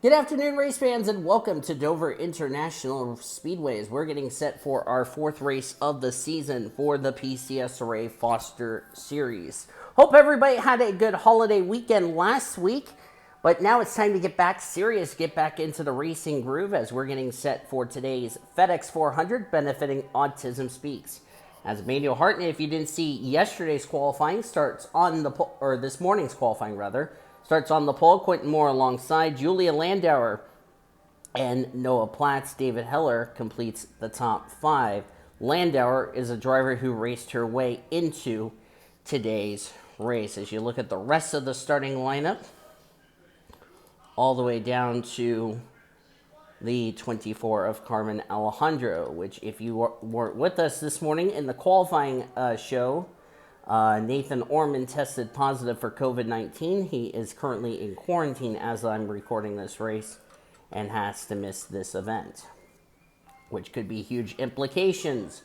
Good afternoon, race fans, and welcome to Dover International Speedways. We're getting set for our fourth race of the season for the PCSRA Foster Series. Hope everybody had a good holiday weekend last week, but now it's time to get back serious, get back into the racing groove as we're getting set for today's FedEx 400 benefiting Autism Speaks. As Emmanuel Hartnett, if you didn't see yesterday's qualifying, starts on the or this morning's qualifying rather. Starts on the pole, Quentin Moore alongside Julia Landauer and Noah Platts. David Heller completes the top five. Landauer is a driver who raced her way into today's race. As you look at the rest of the starting lineup, all the way down to the 24 of Carmen Alejandro, which if you weren't with us this morning in the qualifying show, Nathan Orman tested positive for COVID-19. He is currently in quarantine as I'm recording this race and has to miss this event, which could be huge implications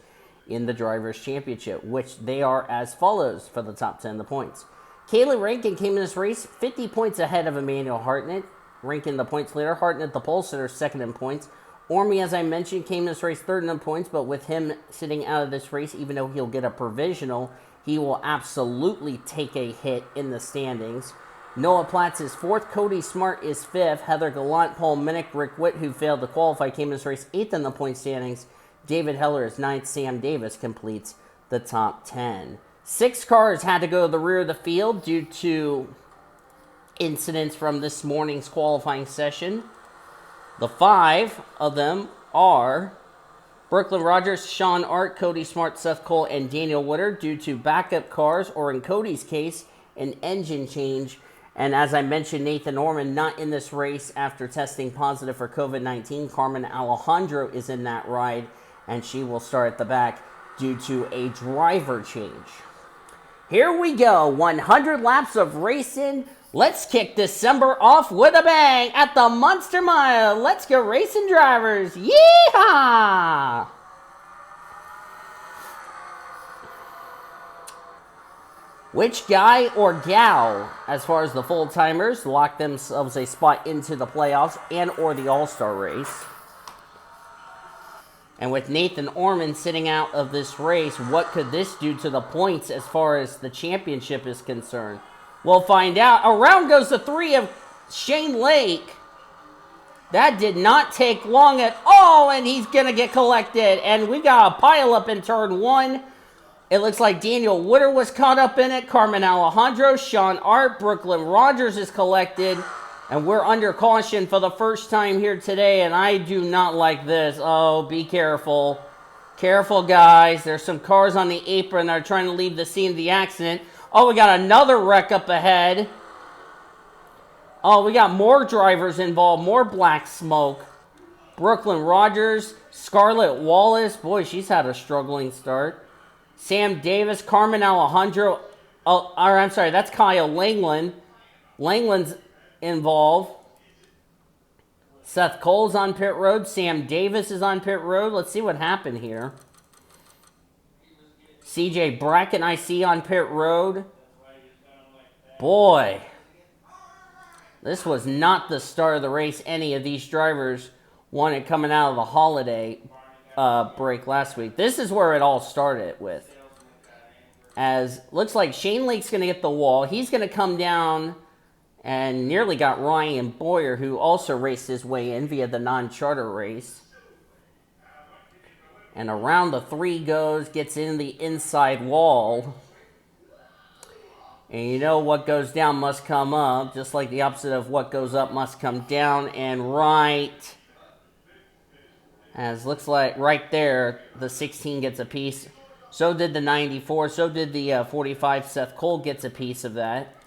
in the Drivers' Championship, which they are as follows for the top 10 of the points. Kaylee Rankin came in this race 50 points ahead of Emmanuel Hartnett. Rankin, the points leader. Hartnett, the pole sitter, second in points. Ormy, as I mentioned, came in this race third in points, but with him sitting out of this race, even though he'll get a provisional, he will absolutely take a hit in the standings. Noah Platts is fourth. Cody Smart is fifth. Heather Gallant, Paul Minnick, Rick Witt, who failed to qualify, came in this race eighth in the point standings. David Heller is ninth. Sam Davis completes the top 10. 6 cars had to go to the rear of the field due to incidents from this morning's qualifying session. The 5 of them are Brooklyn Rogers, Sean Art, Cody Smart, Seth Cole, and Daniel Woodard due to backup cars, or in Cody's case, an engine change. And as I mentioned, Nathan Orman not in this race after testing positive for COVID-19. Carmen Alejandro is in that ride, and she will start at the back due to a driver change. Here we go, 100 laps of racing. Let's kick December off with a bang at the Monster Mile. Let's go racing, drivers. Yeehaw! Which guy or gal, as far as the full-timers, lock themselves a spot into the playoffs and or the All-Star race? And with Nathan Orman sitting out of this race, what could this do to the points as far as the championship is concerned? We'll find out. Around goes the 3 of Shane Lake. That did not take long at all, and he's going to get collected. And we got a pile up in turn 1. It looks like Daniel Woodard was caught up in it. Carmen Alejandro, Sean Art, Brooklyn Rogers is collected. And we're under caution for the first time here today, and I do not like this. Oh, be careful. Careful, guys. There's some cars on the apron that are trying to leave the scene of the accident. Oh, we got another wreck up ahead. Oh, we got more drivers involved, more black smoke. Brooklyn Rogers, Scarlett Wallace. Boy, she's had a struggling start. Sam Davis, Carmen Alejandro. Oh, or I'm sorry, that's Kyle Langland. Langland's involved. Seth Cole's on pit road. Sam Davis is on pit road. Let's see what happened here. CJ Bracken, I see on pit road. Boy, this was not the start of the race any of these drivers wanted coming out of the holiday break last week. This is where it all started with. As looks like Shane Lake's going to get the wall. He's going to come down and nearly got Ryan Boyer, who also raced his way in via the non-charter race. And around the 3 goes, gets in the inside wall. And you know what goes down must come up, just like the opposite of what goes up must come down. And right, as looks like right there, the 16 gets a piece. So did the 94, so did the 45. Seth Cole gets a piece of that.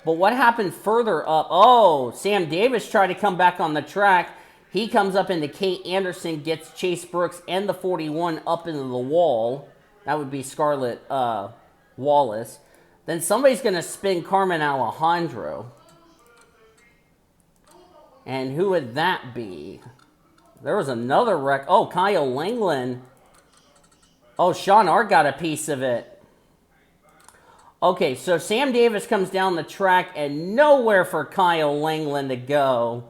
But what happened further up? Oh, Sam Davis tried to come back on the track. He comes up into Kate Anderson, gets Chase Brooks and the 41 up into the wall. That would be Scarlett Wallace. Then somebody's going to spin Carmen Alejandro. And who would that be? There was another wreck. Oh, Kyle Langland. Oh, Sean Art got a piece of it. Okay, so Sam Davis comes down the track and nowhere for Kyle Langland to go.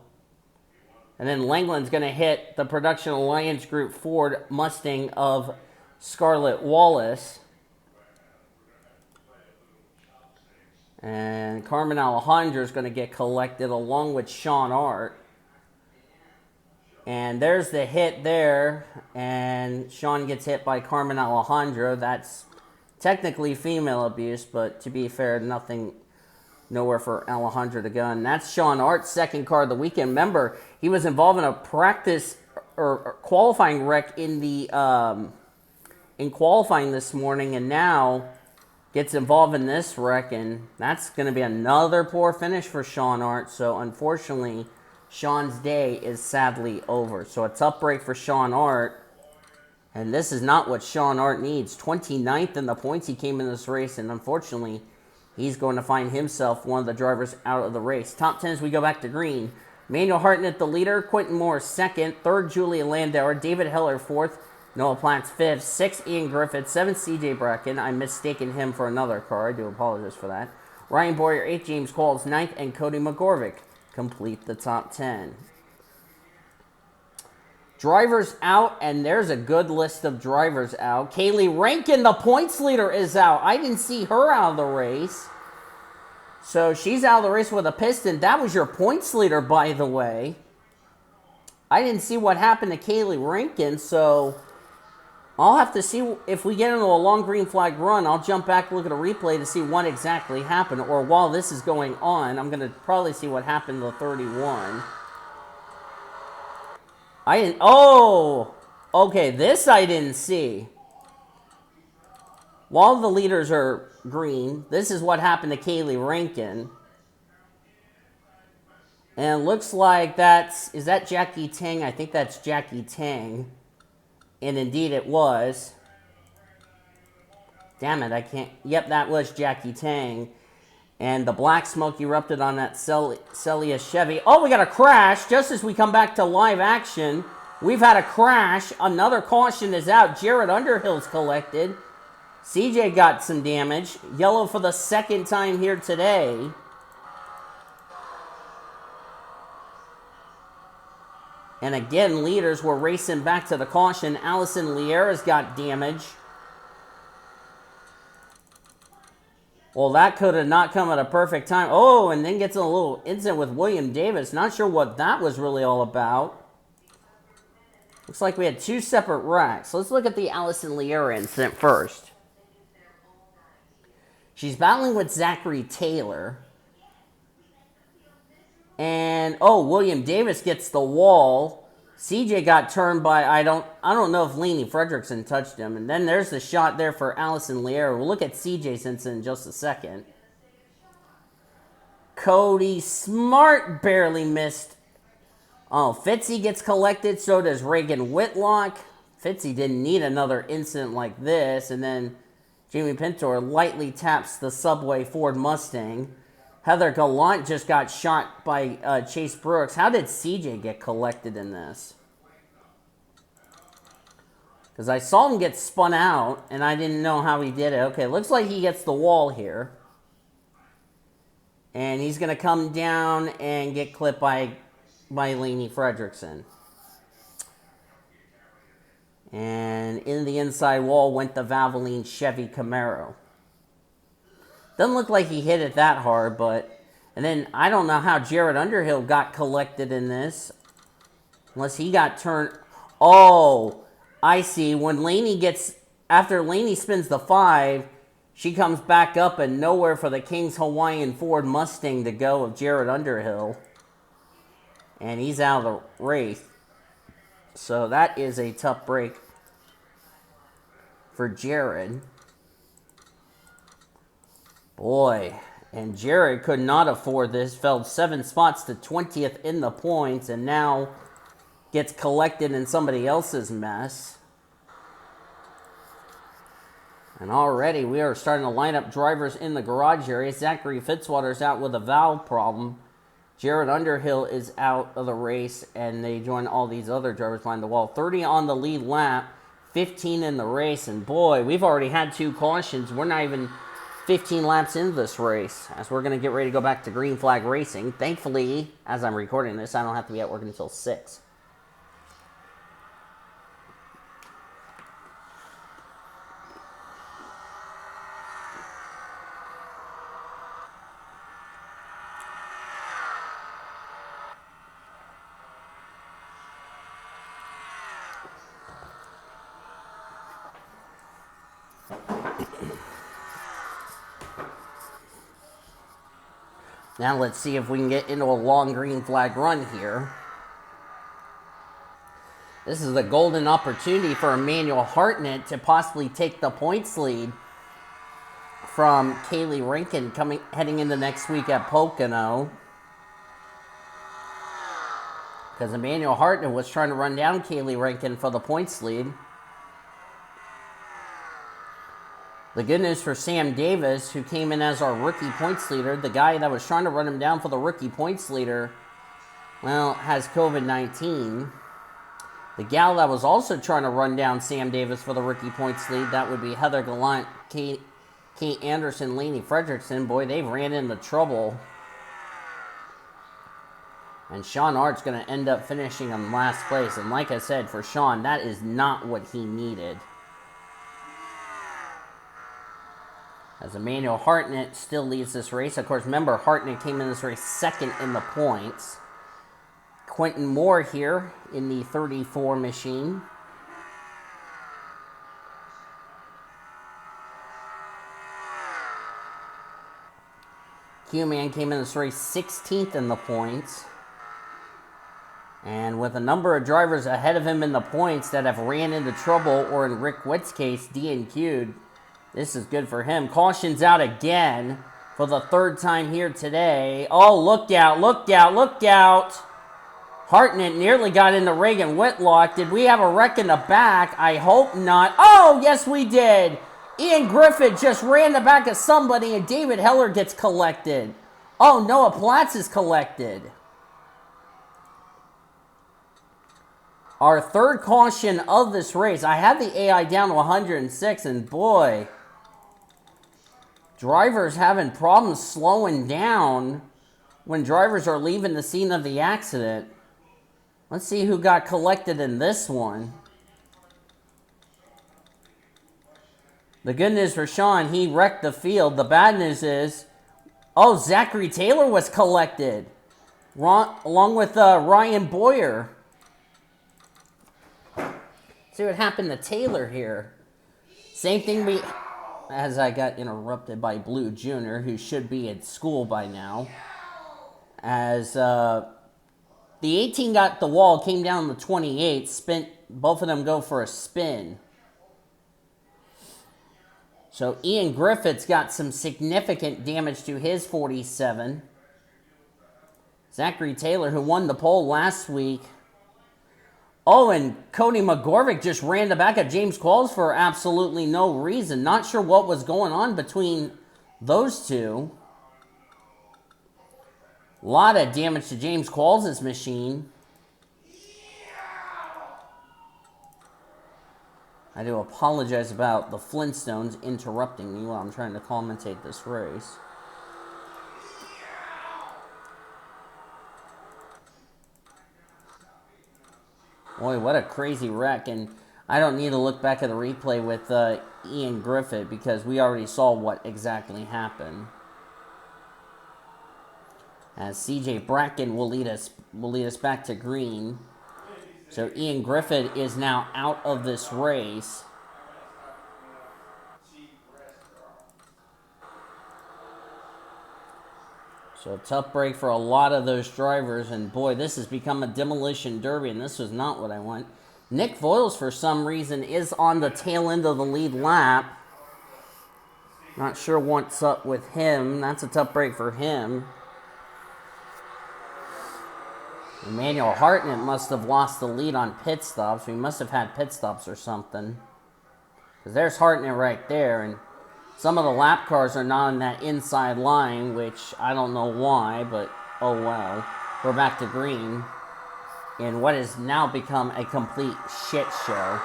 And then Langland's going to hit the Production Alliance Group Ford Mustang of Scarlett Wallace. And Carmen Alejandro is going to get collected along with Sean Art. And there's the hit there. And Sean gets hit by Carmen Alejandro. That's technically female abuse, but to be fair, nowhere for Alejandro to go. And that's Sean Art's second car of the weekend. Remember, he was involved in a practice or qualifying wreck in qualifying this morning, and now gets involved in this wreck, and that's going to be another poor finish for Sean Art. So unfortunately, Sean's day is sadly over. So a tough break for Sean Art. And this is not what Sean Art needs. 29th in the points he came in this race, and unfortunately, he's going to find himself one of the drivers out of the race. Top 10 as we go back to green. Manuel Hartnett, the leader. Quentin Moore, second. Third, Julia Landauer. David Heller, fourth. Noah Platts, fifth. Sixth, Ian Griffith. Seventh, CJ Bracken. I'm mistaken him for another car. I do apologize for that. Ryan Boyer, eighth. James Qualls, ninth. And Cody McGorvick complete the top 10. Drivers out, and there's a good list of drivers out. Kaylee Rankin, the points leader, is out. I didn't see her out of the race. So she's out of the race with a piston. That was your points leader, by the way. I didn't see what happened to Kaylee Rankin, so I'll have to see if we get into a long green flag run. I'll jump back and look at a replay to see what exactly happened. Or while this is going on, I'm going to probably see what happened to the 31. Okay, this I didn't see. While the leaders are green, this is what happened to Kaylee Rankin. And it looks like is that Jackie Tang? I think that's Jackie Tang. And indeed it was. Damn it, I can't. Yep, that was Jackie Tang. And the black smoke erupted on that Celia Chevy. Oh, we got a crash just as we come back to live action. We've had a crash. Another caution is out. Jared Underhill's collected. CJ got some damage. Yellow for the second time here today. And again, leaders were racing back to the caution. Allison Liera's got damage. Well, that could have not come at a perfect time. Oh, and then gets in a little incident with William Davis. Not sure what that was really all about. Looks like we had two separate wrecks. Let's look at the Allison Liera incident first. She's battling with Zachary Taylor. And, William Davis gets the wall. CJ got turned by, I don't know if Lainey Fredrickson touched him. And then there's the shot there for Allison Liera. We'll look at CJ's incident in just a second. Cody Smart barely missed. Oh, Fitzy gets collected. So does Reagan Whitlock. Fitzy didn't need another incident like this. And then Jamie Pintor lightly taps the Subway Ford Mustang. Heather Gallant just got shot by Chase Brooks. How did CJ get collected in this? Because I saw him get spun out, and I didn't know how he did it. Okay, looks like he gets the wall here. And he's going to come down and get clipped by Lainey Fredrickson. And in the inside wall went the Valvoline Chevy Camaro. Doesn't look like he hit it that hard, but... And then, I don't know how Jared Underhill got collected in this. Unless he got turned... Oh, I see. When Lainey gets... After Lainey spins the 5, she comes back up and nowhere for the King's Hawaiian Ford Mustang to go of Jared Underhill. And he's out of the race. So that is a tough break for Jared. Boy, and Jared could not afford this. Fell 7 spots to 20th in the points, and now gets collected in somebody else's mess. And already we are starting to line up drivers in the garage area. Zachary Fitzwater's out with a valve problem. Jared Underhill is out of the race, and they join all these other drivers behind the wall. 30 on the lead lap, 15 in the race, and boy, we've already had 2 cautions. We're not even 15 laps into this race, as we're going to get ready to go back to green flag racing. Thankfully, as I'm recording this, I don't have to be at work until 6. Now let's see if we can get into a long green flag run here. This is a golden opportunity for Emmanuel Hartnett to possibly take the points lead from Kaylee Rankin heading into next week at Pocono. Because Emmanuel Hartnett was trying to run down Kaylee Rankin for the points lead. The good news for Sam Davis, who came in as our rookie points leader, the guy that was trying to run him down for the rookie points leader, well, has COVID-19. The gal that was also trying to run down Sam Davis for the rookie points lead, that would be Heather Gallant, Kate Anderson, Lainey Fredrickson. Boy, they ran into trouble. And Sean Art's going to end up finishing in last place. And like I said, for Sean, that is not what he needed. As Emmanuel Hartnett still leads this race. Of course, remember, Hartnett came in this race second in the points. Quentin Moore here in the 34 machine. Q-Man came in this race 16th in the points. And with a number of drivers ahead of him in the points that have ran into trouble, or in Rick Witt's case, DNQ'd, this is good for him. Caution's out again for the third time here today. Oh, look out, look out, look out. Hartnett nearly got into Reagan Whitlock. Did we have a wreck in the back? I hope not. Oh, yes, we did. Ian Griffith just ran the back of somebody, and David Heller gets collected. Oh, Noah Platts is collected. Our third caution of this race. I had the AI down to 106, and boy, drivers having problems slowing down when drivers are leaving the scene of the accident. Let's see who got collected in this one. The good news for Sean, he wrecked the field. The bad news is, oh, Zachary Taylor was collected, along with Ryan Boyer. See what happened to Taylor here. Same thing as I got interrupted by Blue Jr., who should be at school by now. As the 18 got the wall, came down the 28, both of them go for a spin. So Ian Griffith's got some significant damage to his 47. Zachary Taylor, who won the pole last week. Oh, and Cody McGorvick just ran the back of James Qualls for absolutely no reason. Not sure what was going on between those two. A lot of damage to James Qualls' machine. I do apologize about the Flintstones interrupting me while I'm trying to commentate this race. Boy, what a crazy wreck. And I don't need to look back at the replay with Ian Griffith because we already saw what exactly happened. As CJ Bracken will lead us back to green. So Ian Griffith is now out of this race. So a tough break for a lot of those drivers. And boy, this has become a demolition derby, and this was not what I want. Nick Voiles, for some reason, is on the tail end of the lead lap. Not sure what's up with him. That's a tough break for him. Emmanuel Hartnett must have lost the lead on pit stops. We must have had pit stops or something. Because there's Hartnett right there. And some of the lap cars are not on that inside line, which I don't know why, but oh well. We're back to green in what has now become a complete shit show.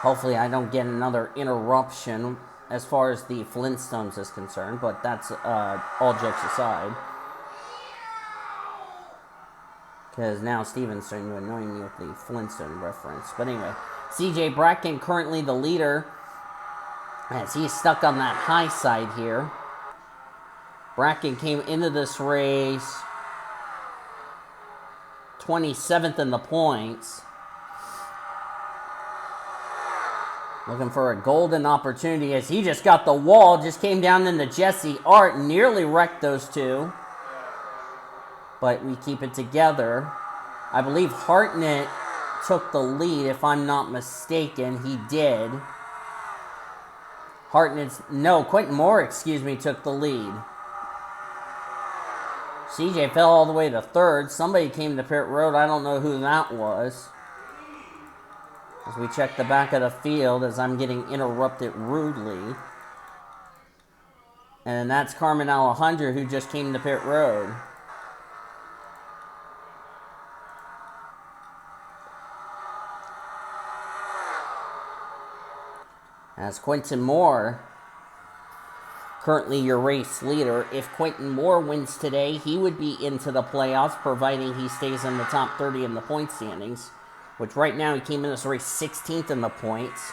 Hopefully I don't get another interruption as far as the Flintstones is concerned, but that's all jokes aside. Because now Steven's starting to annoy me with the Flintstone reference. But anyway, CJ Bracken currently the leader as he's stuck on that high side here. Bracken came into this race 27th in the points. Looking for a golden opportunity as he just got the wall, just came down into Jesse Art, nearly wrecked those two. But we keep it together. I believe Hartnett took the lead, if I'm not mistaken. He did. Quentin Moore, took the lead. CJ fell all the way to third. Somebody came to pit road. I don't know who that was. As we check the back of the field as I'm getting interrupted rudely. And that's Carmen Alejandro who just came to pit road. As Quentin Moore, currently your race leader. If Quentin Moore wins today, he would be into the playoffs, providing he stays in the top 30 in the point standings. Which right now he came in this race 16th in the points.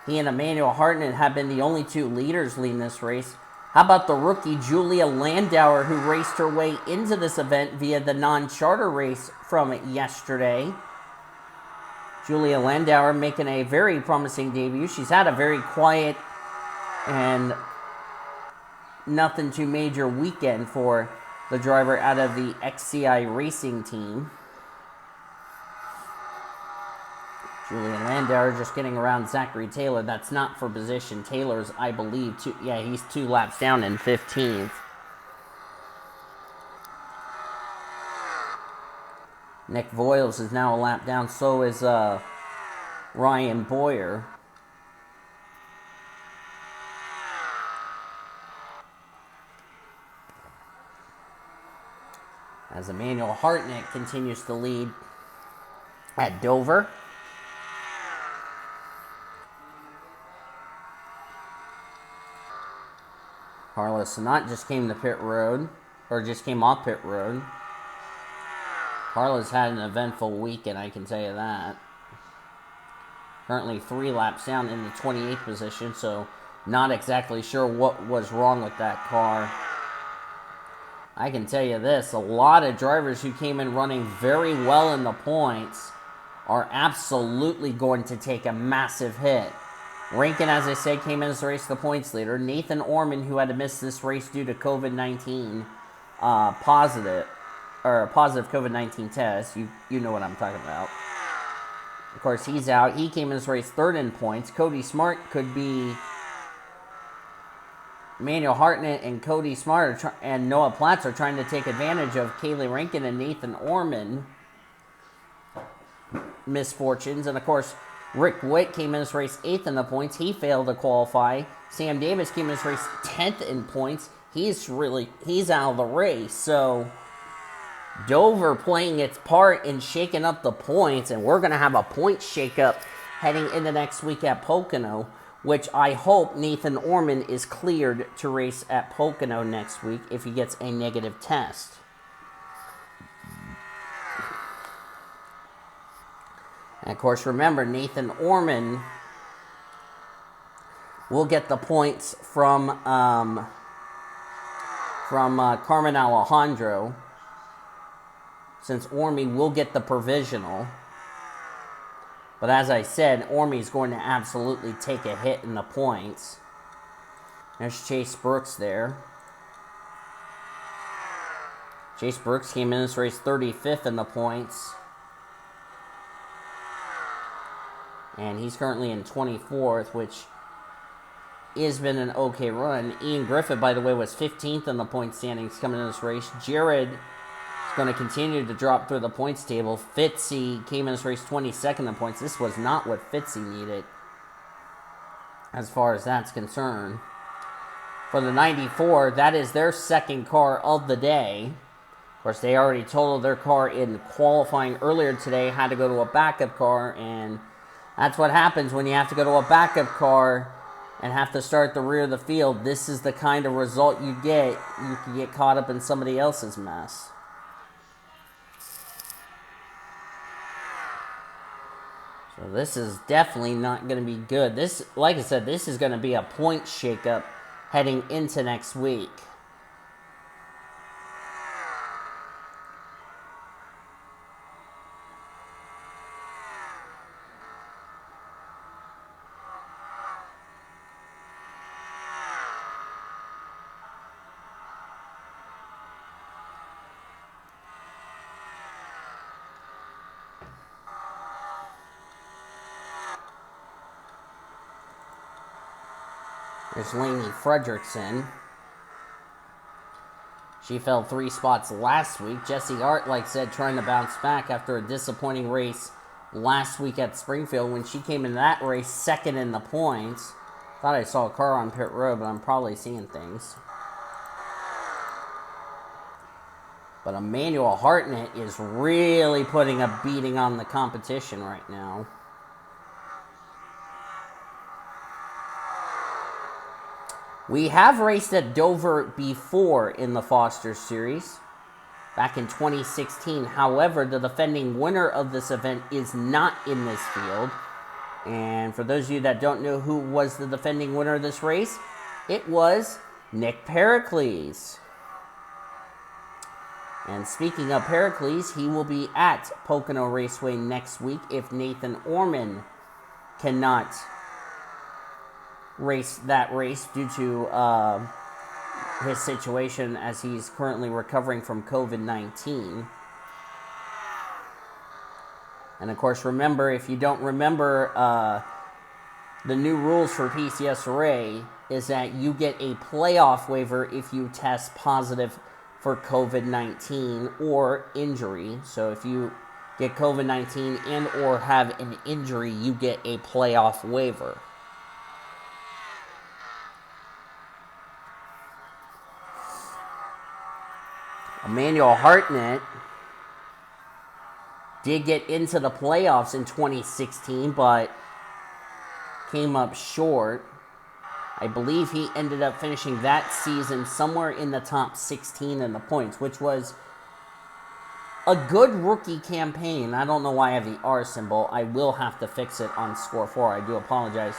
He and Emmanuel Hartnett have been the only two leaders leading this race. How about the rookie Julia Landauer, who raced her way into this event via the non-charter race from yesterday? Julia Landauer making a very promising debut. She's had a very quiet and nothing too major weekend for the driver out of the XCI racing team. Julian Landauer just getting around Zachary Taylor. That's not for position. Taylor's, I believe, he's 2 laps down in 15th. Nick Voiles is now a lap down. So is Ryan Boyer. As Emmanuel Hartnett continues to lead at Dover. Carlos Sanat just came to pit road, or just came off pit road. Carlos had an eventful weekend, I can tell you that. Currently 3 laps down in the 28th position, so not exactly sure what was wrong with that car. I can tell you this, a lot of drivers who came in running very well in the points are absolutely going to take a massive hit. Rankin, as I said, came in as the race the points leader. Nathan Orman, who had to miss this race due to COVID-19 positive COVID-19 test. You know what I'm talking about. Of course, he's out. He came in as race third in points. Cody Smart could be Manuel Hartnett and Cody Smart and Noah Platts are trying to take advantage of Kaylee Rankin and Nathan Orman misfortunes. And of course, Rick Witt came in this race 8th in the points. He failed to qualify. Sam Davis came in this race 10th in points. He's out of the race. So Dover playing its part in shaking up the points, and we're going to have a point shakeup heading into next week at Pocono, which I hope Nathan Orman is cleared to race at Pocono next week if he gets a negative test. And of course, remember, Nathan Orman will get the points from Carmen Alejandro, since Ormy will get the provisional. But as I said, Ormy's going to absolutely take a hit in the points. There's Chase Brooks there. Chase Brooks came in this race 35th in the points. And he's currently in 24th, which has been an okay run. Ian Griffith, by the way, was 15th in the point standings coming in this race. Jared is going to continue to drop through the points table. Fitzy came in this race 22nd in points. This was not what Fitzy needed as far as that's concerned. For the 94, that is their second car of the day. Of course, they already totaled their car in qualifying earlier today, had to go to a backup car, and That's what happens when you have to go to a backup car and have to start at the rear of the field. This is the kind of result you get. You can get caught up in somebody else's mess. So this is definitely not going to be good. This, like I said, this is going to be a point shakeup heading into next week. There's Lainey Fredrickson. She fell 3 spots last week. Jessie Hart, like I said, trying to bounce back after a disappointing race last week at Springfield when she came in that race second in the points. Thought I saw a car on pit road, but I'm probably seeing things. But Emmanuel Hartnett is really putting a beating on the competition right now. We have raced at Dover before in the Foster Series, back in 2016. However, the defending winner of this event is not in this field. And for those of you that don't know who was the defending winner of this race, it was Nick Pericles. And speaking of Pericles, he will be at Pocono Raceway next week if Nathan Orman cannot race that race due to his situation as he's currently recovering from COVID-19. And of course, remember, if you don't remember, the new rules for PCSRA is that you get a playoff waiver if you test positive for COVID-19 or injury. So if you get COVID-19 and or have an injury, you get a playoff waiver. Emmanuel Hartnett did get into the playoffs in 2016, but came up short. I believe he ended up finishing that season somewhere in the top 16 in the points, which was a good rookie campaign. I don't know why I have the R symbol. I will have to fix it on score 4. I do apologize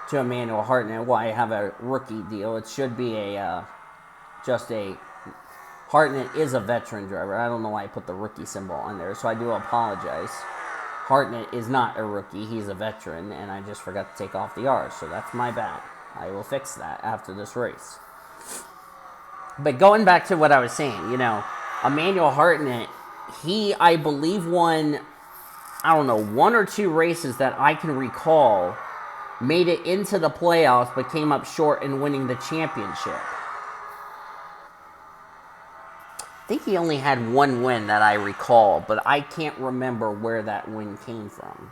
to Emmanuel Hartnett why I have a rookie deal. It should be just a... Hartnett is a veteran driver. I don't know why I put the rookie symbol on there, so I do apologize. Hartnett is not a rookie. He's a veteran, and I just forgot to take off the R, so that's my bad. I will fix that after this race. But going back to what I was saying, Emmanuel Hartnett, he, I believe, won, 1 or 2 races that I can recall, made it into the playoffs, but came up short in winning the championship. I think he only had 1 win that I recall, but I can't remember where that win came from.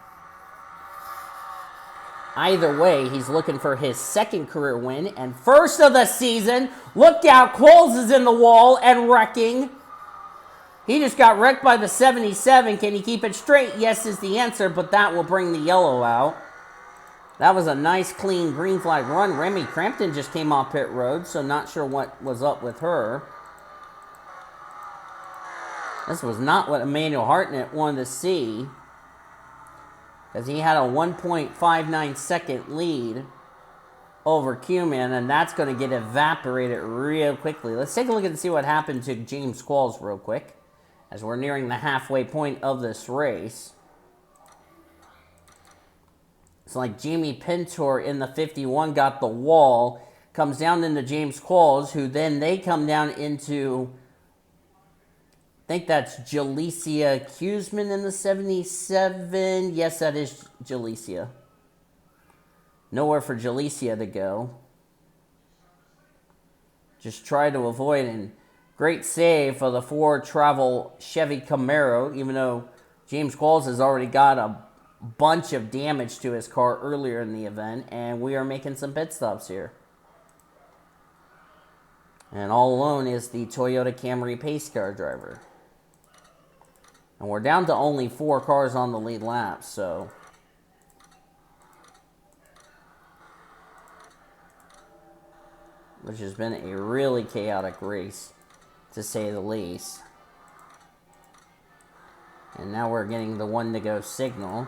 Either way, he's looking for his 2nd career win and 1st of the season. Look out, Coles is in the wall and wrecking. He just got wrecked by the 77. Can he keep it straight? Yes is the answer, but that will bring the yellow out. That was a nice, clean green flag run. Remy Crampton just came off pit road, so not sure what was up with her. This was not what Emmanuel Hartnett wanted to see, because he had a 1.59 second lead over Q-Man, and that's going to get evaporated real quickly. Let's take a look and see what happened to James Qualls real quick, as we're nearing the halfway point of this race. It's like Jamie Pintor in the 51 got the wall, comes down into James Qualls, who then they come down into... I think that's Jalecia Cuseman in the 77. Yes, that is Jalecia. Nowhere for Jalecia to go. Just try to avoid, and great save for the Ford Travel Chevy Camaro, even though James Qualls has already got a bunch of damage to his car earlier in the event, and we are making some pit stops here. And all alone is the Toyota Camry pace car driver. And we're down to only 4 cars on the lead lap, so which has been a really chaotic race, to say the least. And now we're getting the 1-to-go signal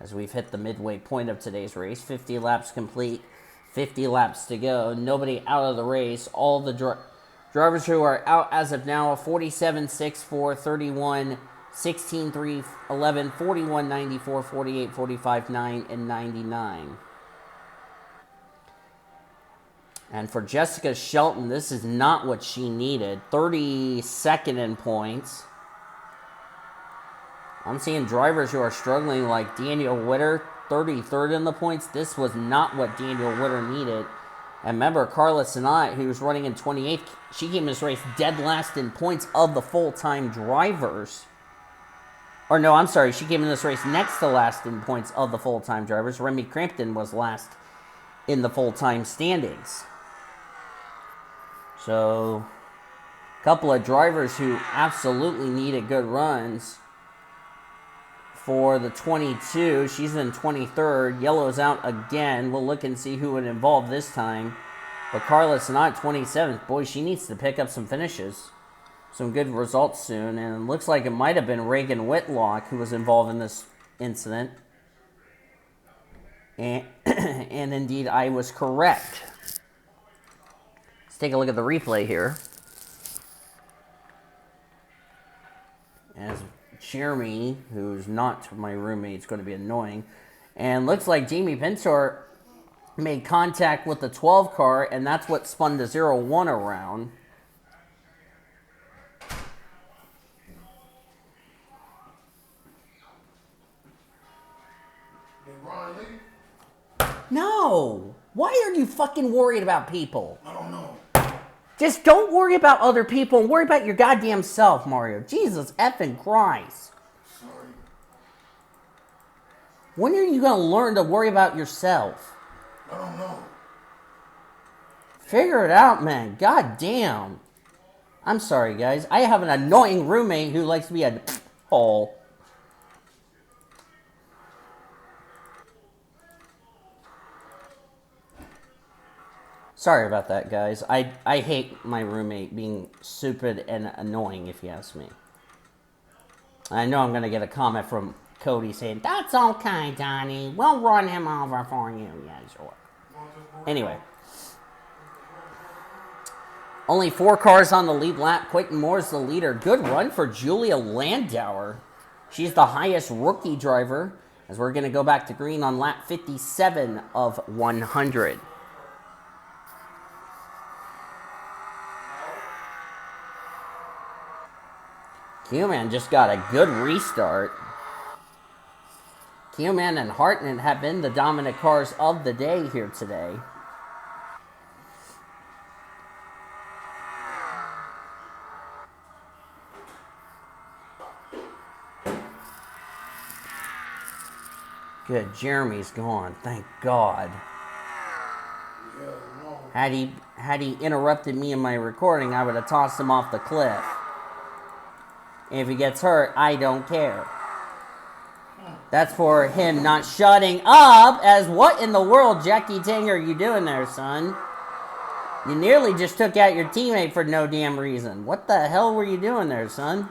as we've hit the midway point of today's race. 50 laps complete, 50 laps to go. Nobody out of the race. All the drivers who are out as of now: 47, 6, 4, 31, 16, 3, 11, 41, 94, 48, 45, 9, and 99. And for Jessica Shelton, this is not what she needed. 32nd in points. I'm seeing drivers who are struggling like Daniel Witter, 33rd in the points. This was not what Daniel Witter needed. And remember, Carla Sinat, who was running in 28th, she came in this race dead last in points of the full-time drivers. Or no, I'm sorry, she came in this race next to last in points of the full-time drivers. Remy Crampton was last in the full-time standings. So, a couple of drivers who absolutely needed good runs. For the 22, she's in 23rd. Yellow's out again. We'll look and see who would involve this time. But Carlos not 27th. Boy, she needs to pick up some finishes. Some good results soon. And it looks like it might have been Reagan Whitlock who was involved in this incident. And indeed, I was correct. Let's take a look at the replay here. As Jeremy, who's not my roommate, is going to be annoying. And looks like Jamie Pintor made contact with the 12 car, and that's what spun the 0-1 around. No! Why are you fucking worried about people? I don't know. Just don't worry about other people and worry about your goddamn self, Mario. Jesus effing Christ. Sorry. When are you going to learn to worry about yourself? I don't know. Figure it out, man. God damn. I'm sorry, guys. I have an annoying roommate who likes to be a hole. Sorry about that, guys. I hate my roommate being stupid and annoying, if you ask me. I know I'm going to get a comment from Cody saying, "That's okay, Donnie. We'll run him over for you." Yeah, sure. Anyway. Only 4 cars on the lead lap. Quentin Moore's the leader. Good run for Julia Landauer. She's the highest rookie driver, as we're going to go back to green on lap 57 of 100. Q-Man just got a good restart. Q-Man and Hartnett have been the dominant cars of the day here today. Good, Jeremy's gone, thank God. Had he interrupted me in my recording, I would have tossed him off the cliff. If he gets hurt, I don't care. That's for him not shutting up. As what in the world, Jackie Tang, are you doing there, son? You nearly just took out your teammate for no damn reason. What the hell were you doing there, son?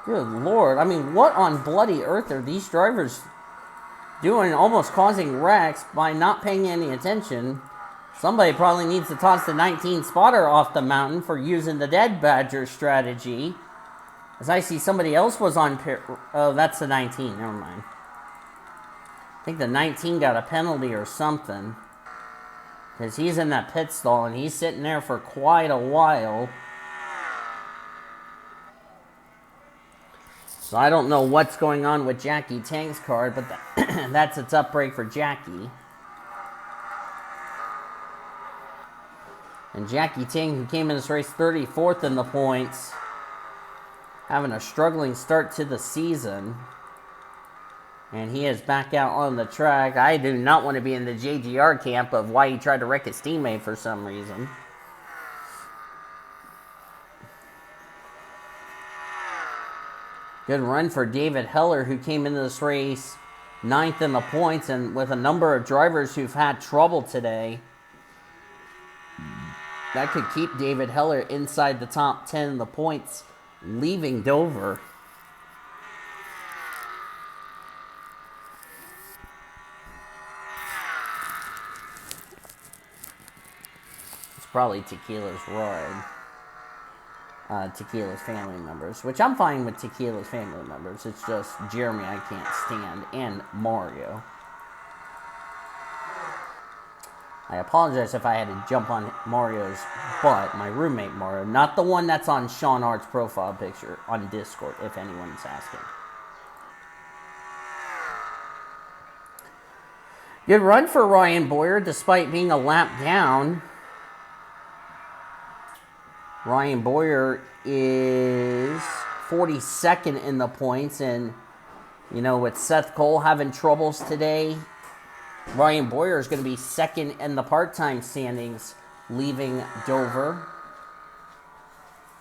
Good Lord. I mean, what on bloody earth are these drivers doing, almost causing wrecks by not paying any attention? Somebody probably needs to toss the 19 spotter off the mountain for using the dead badger strategy. As I see somebody else was on pit. Oh, that's the 19. Never mind. I think the 19 got a penalty or something. Because he's in that pit stall and he's sitting there for quite a while. So I don't know what's going on with Jackie Tang's card, but that's a tough break for Jackie. And Jackie Ting, who came in this race 34th in the points, having a struggling start to the season. And he is back out on the track. I do not want to be in the JGR camp of why he tried to wreck his teammate for some reason. Good run for David Heller, who came into this race ninth in the points, and with a number of drivers who've had trouble today, that could keep David Heller inside the top 10 in the points, leaving Dover. It's probably Tequila's ride. Tequila's family members, which I'm fine with Tequila's family members. It's just Jeremy I can't stand, and Mario. I apologize if I had to jump on Mario's butt, my roommate Mario, not the one that's on Sean Art's profile picture on Discord, if anyone's asking. Good run for Ryan Boyer, despite being a lap down. Ryan Boyer is 42nd in the points, and, you know, with Seth Cole having troubles today, Ryan Boyer is going to be second in the part-time standings, leaving Dover.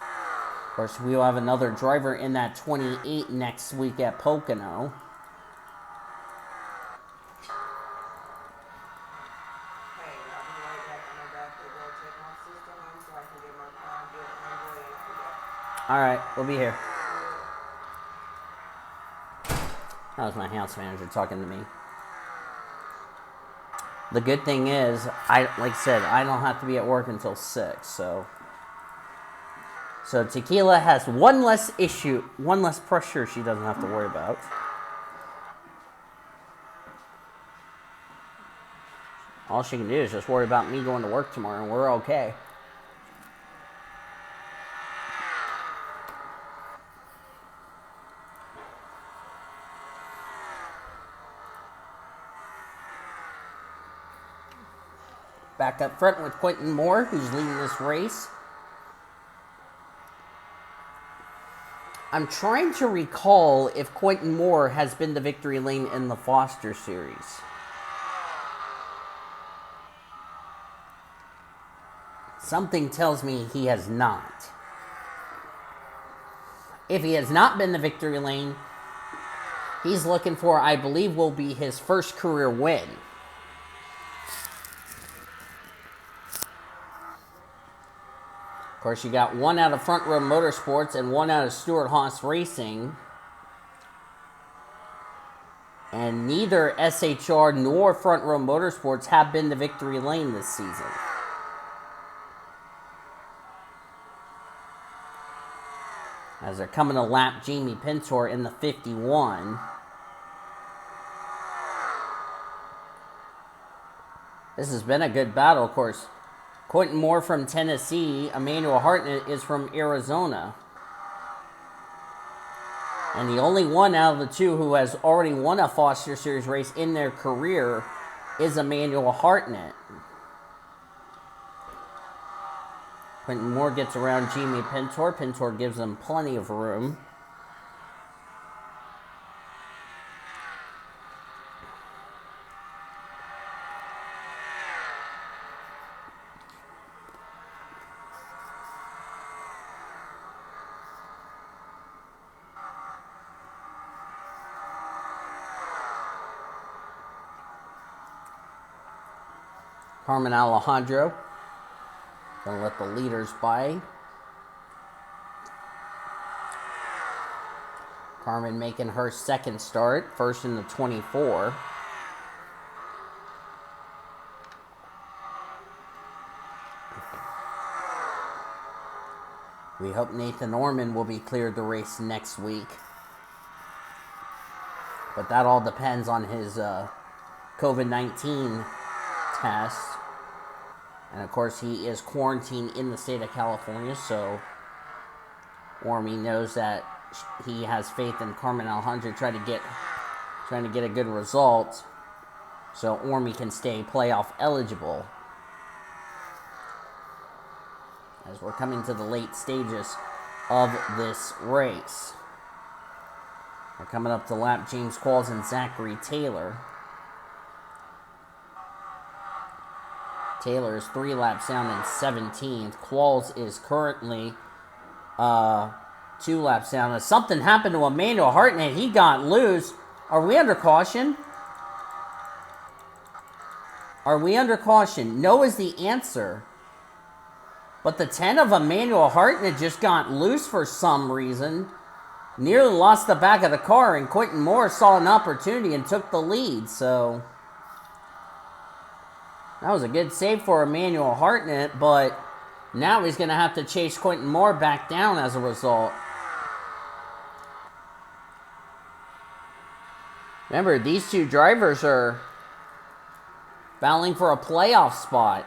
Of course, we will have another driver in that 28 next week at Pocono. All right, we'll be here. That was my house manager talking to me. The good thing is, like I said, I don't have to be at work until 6, so Tequila has one less issue, one less pressure she doesn't have to worry about. All she can do is just worry about me going to work tomorrow, and we're okay. Back up front with Quentin Moore, who's leading this race. I'm trying to recall if Quentin Moore has been to victory lane in the Foster Series. Something tells me he has not. If he has not been to victory lane, he's looking for, I believe, will be his first career win. Of course, you got one out of Front Row Motorsports and one out of Stewart-Haas Racing. And neither SHR nor Front Row Motorsports have been to victory lane this season. As they're coming to lap Jamie Pintor in the 51. This has been a good battle, of course. Quentin Moore from Tennessee, Emmanuel Hartnett is from Arizona. And the only one out of the two who has already won a Foster Series race in their career is Emmanuel Hartnett. Quentin Moore gets around Jamie Pintor. Pintor gives him plenty of room. Carmen Alejandro gonna let the leaders by. Carmen making her second start, first in the 24. We hope Nathan Orman will be cleared the race next week. But that all depends on his COVID-19 test. And of course, he is quarantined in the state of California, so Ormy knows that he has faith in Carmen Alejandro trying to get a good result, so Ormy can stay playoff eligible. As we're coming to the late stages of this race, we're coming up to lap James Qualls and Zachary Taylor. Taylor is 3 laps down in 17th. Qualls is currently 2 laps down. As something happened to Emmanuel Hartnett, he got loose. Are we under caution? Are we under caution? No is the answer. But the 10 of Emmanuel Hartnett just got loose for some reason. Nearly lost the back of the car, and Quentin Moore saw an opportunity and took the lead. So that was a good save for Emmanuel Hartnett, but now he's going to have to chase Quentin Moore back down as a result. Remember, these two drivers are battling for a playoff spot.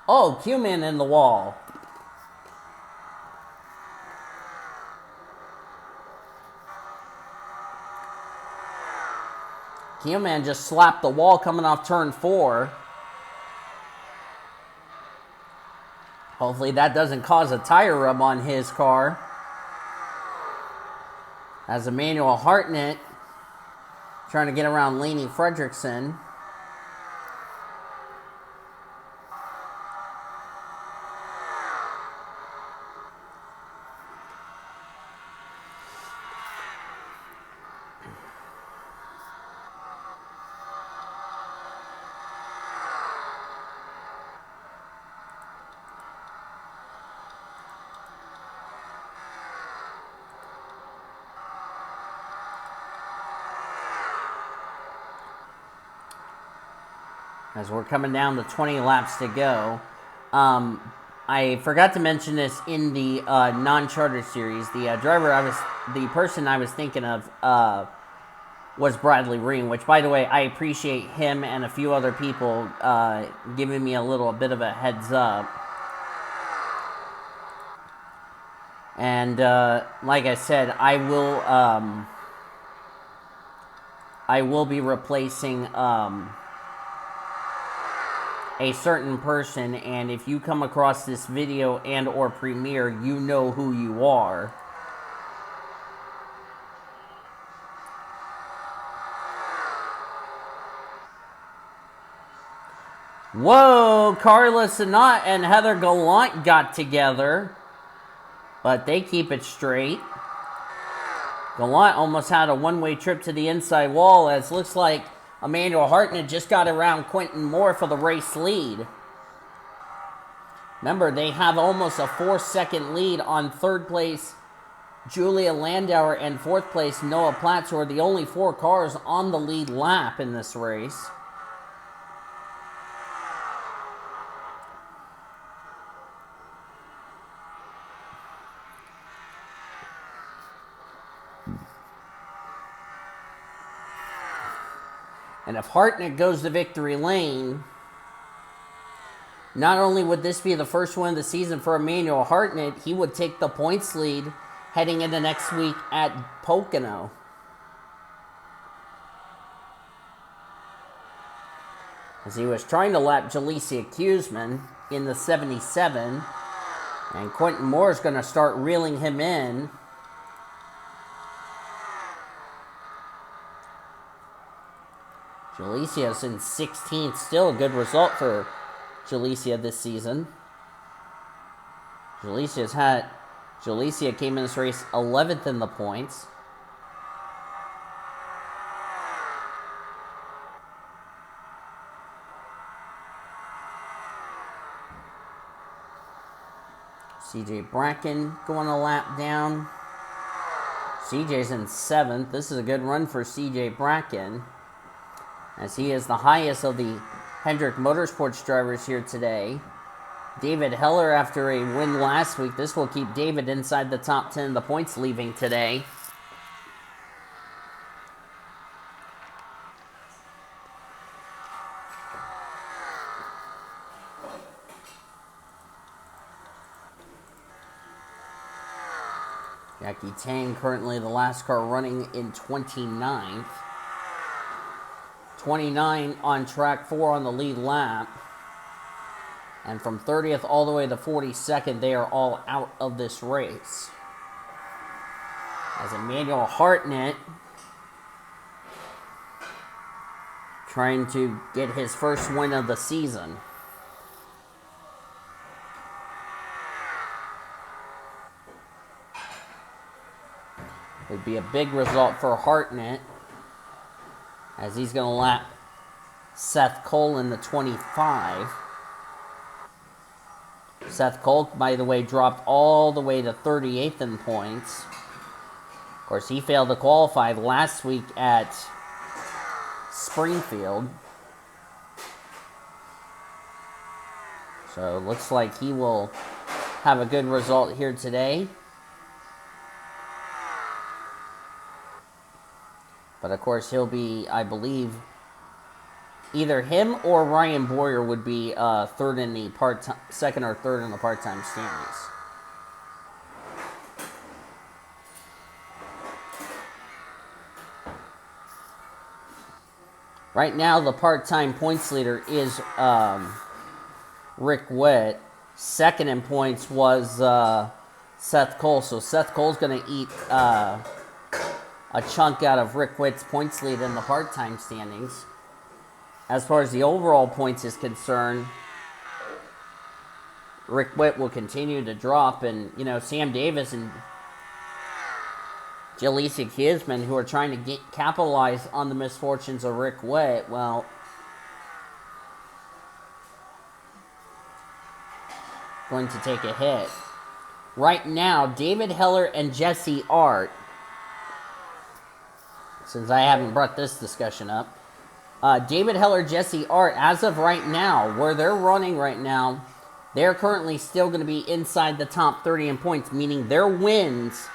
Oh, Q-Man in the wall. Q-Man just slapped the wall coming off turn 4. Hopefully that doesn't cause a tire rub on his car. As Emmanuel Hartnett trying to get around Laney Fredrickson. As we're coming down to 20 laps to go. I forgot to mention this in the non-charter series. The person I was thinking of was Bradley Ring, which, by the way, I appreciate him and a few other people giving me a little bit of a heads up. And like I said, I will be replacing a certain person, and if you come across this video and or premiere, you know who you are. Whoa, Carla Sinat and Heather Gallant got together, but they keep it straight. Gallant almost had a one-way trip to the inside wall, as looks like Emmanuel Hartnett just got around Quentin Moore for the race lead. Remember, they have almost a 4-second lead on third place Julia Landauer and fourth place Noah Platz, who are the only 4 cars on the lead lap in this race. And if Hartnett goes to victory lane, not only would this be the first win of the season for Emmanuel Hartnett, he would take the points lead heading into next week at Pocono. As he was trying to lap Jalecia Kuzman in the 77, and Quentin Moore is going to start reeling him in. Jalecia's in 16th, still a good result for Jalecia this season. Jalecia came in this race 11th in the points. CJ Bracken going a lap down. CJ's in 7th. This is a good run for CJ Bracken, as he is the highest of the Hendrick Motorsports drivers here today. David Heller, after a win last week, this will keep David inside the top 10 of the points leaving today. Jackie Tang currently the last car running in 29th. 29 on track 4 on the lead lap. And from 30th all the way to 42nd, they are all out of this race. As Emmanuel Hartnett trying to get his first win of the season. Would be a big result for Hartnett. as he's going to lap Seth Cole in the 25. Seth Cole, by the way, dropped all the way to 38th in points. Of course, he failed to qualify last week at Springfield. So it looks like he will have a good result here today. But of course, he'll be, I believe, either him or Ryan Boyer would be third in the second or third in the part-time standings. Right now, the part-time points leader is Rick Witt. Second in points was Seth Cole. So Seth Cole's going to eat a chunk out of Rick Witt's points lead in the part-time standings. As far as the overall points is concerned, Rick Witt will continue to drop. And, you know, Sam Davis and Jaleesa Kisman, who are trying to capitalize on the misfortunes of Rick Witt, well, going to take a hit. Right now, David Heller and Jesse Art, since I haven't brought this discussion up, David Heller, Jesse Art, as of right now, where they're running right now, they're currently still going to be inside the top 30 in points, meaning their wins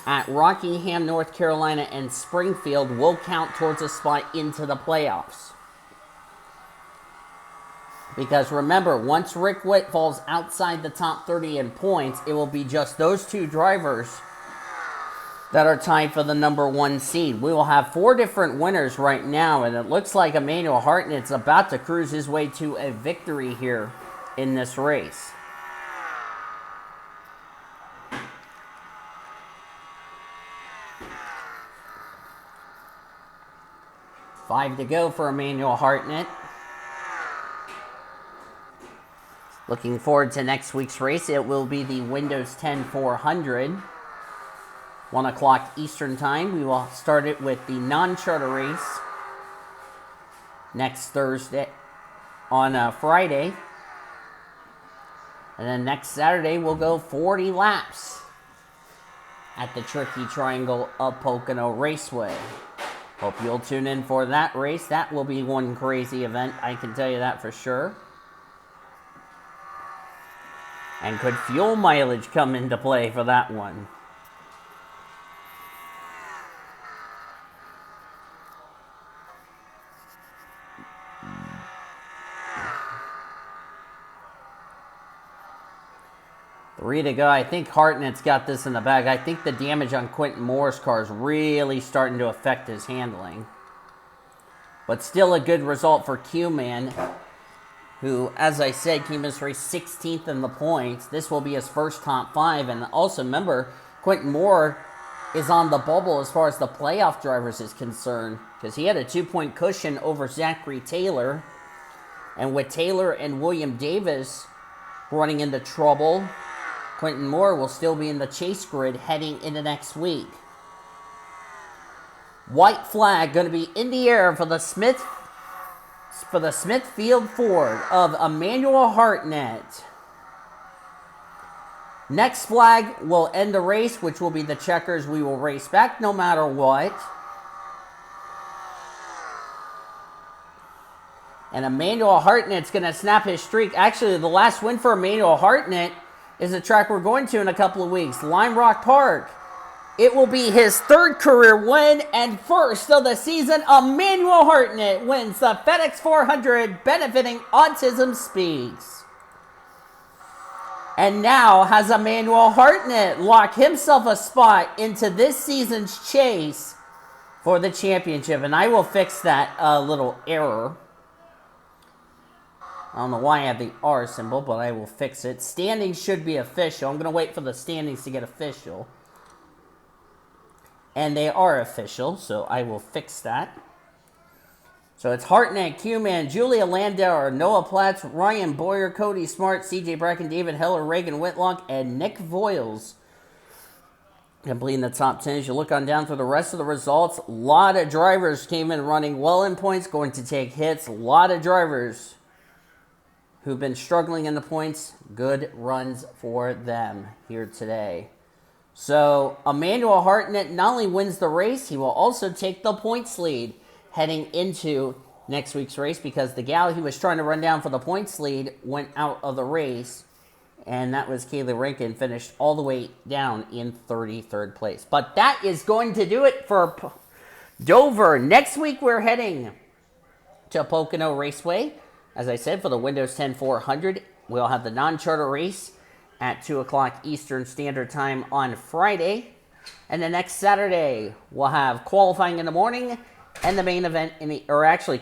at Rockingham, North Carolina, and Springfield will count towards a spot into the playoffs. Because remember, once Rick Witt falls outside the top 30 in points, it will be just those two drivers that are tied for the number one seed. We will have 4 different winners right now, and it looks like Emmanuel Hartnett's about to cruise his way to a victory here in this race. Five to go for Emmanuel Hartnett. Looking forward to next week's race. It will be the Windows 10 400. 1 o'clock Eastern Time. We will start it with the non-charter race next Thursday, on Friday. And then next Saturday, we'll go 40 laps at the Tricky Triangle of Pocono Raceway. Hope you'll tune in for that race. That will be one crazy event, I can tell you that for sure. And could fuel mileage come into play for that one? Three to go. I think Hartnett's got this in the bag. I think the damage on Quentin Moore's car is really starting to affect his handling. But still a good result for Q-Man, who, as I said, came in this race 16th in the points. This will be his first top 5. And also, remember, Quentin Moore is on the bubble as far as the playoff drivers is concerned, because he had a 2-point cushion over Zachary Taylor. And with Taylor and William Davis running into trouble, Quentin Moore will still be in the chase grid heading into next week. White flag going to be in the air for the Smithfield Ford of Emmanuel Hartnett. Next flag will end the race, which will be the checkers. We will race back no matter what. And Emmanuel Hartnett's going to snap his streak. Actually, the last win for Emmanuel Hartnett is a track we're going to in a couple of weeks, Lime Rock Park. It will be his 3rd career win and first of the season. Emmanuel Hartnett wins the FedEx 400, benefiting Autism Speaks. And now has Emmanuel Hartnett locked himself a spot into this season's chase for the championship. And I will fix that little error. I don't know why I have the R symbol, but I will fix it. Standings should be official. I'm going to wait for the standings to get official. And they are official, so I will fix that. So it's Hartnett, Q-Man, Julia Landauer, Noah Platts, Ryan Boyer, Cody Smart, CJ Bracken, David Heller, Reagan Whitlock, and Nick Voiles completing the top 10. As you look on down through the rest of the results, a lot of drivers came in running well in points, going to take hits. A lot of drivers who've been struggling in the points. Good runs for them here today. So Emmanuel Hartnett not only wins the race, he will also take the points lead heading into next week's race, because the gal he was trying to run down for the points lead went out of the race, and that was Kaylee Rankin, finished all the way down in 33rd place. But that is going to do it for Dover. Next week we're heading to Pocono Raceway. As I said, for the Windows 10 400, we'll have the non-charter race at 2 o'clock Eastern Standard Time on Friday. And the next Saturday, we'll have qualifying in the morning and the main event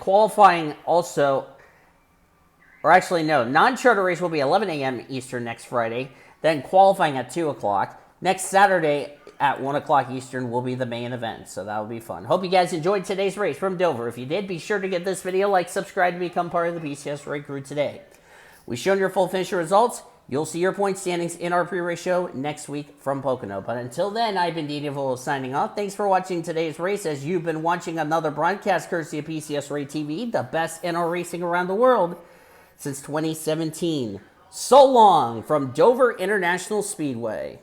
qualifying also, non-charter race will be 11 a.m. Eastern next Friday, then qualifying at 2 o'clock. Next Saturday at 1 o'clock Eastern will be the main event, so that will be fun. Hope you guys enjoyed today's race from Dover. If you did, be sure to give this video a like, subscribe to become part of the PCSRA crew today. We've shown your full finisher results. You'll see your point standings in our pre-race show next week from Pocono. But until then, I've been Daniel signing off. Thanks for watching today's race, as you've been watching another broadcast courtesy of PCSRA TV, the best in our racing around the world since 2017. So long from Dover International Speedway.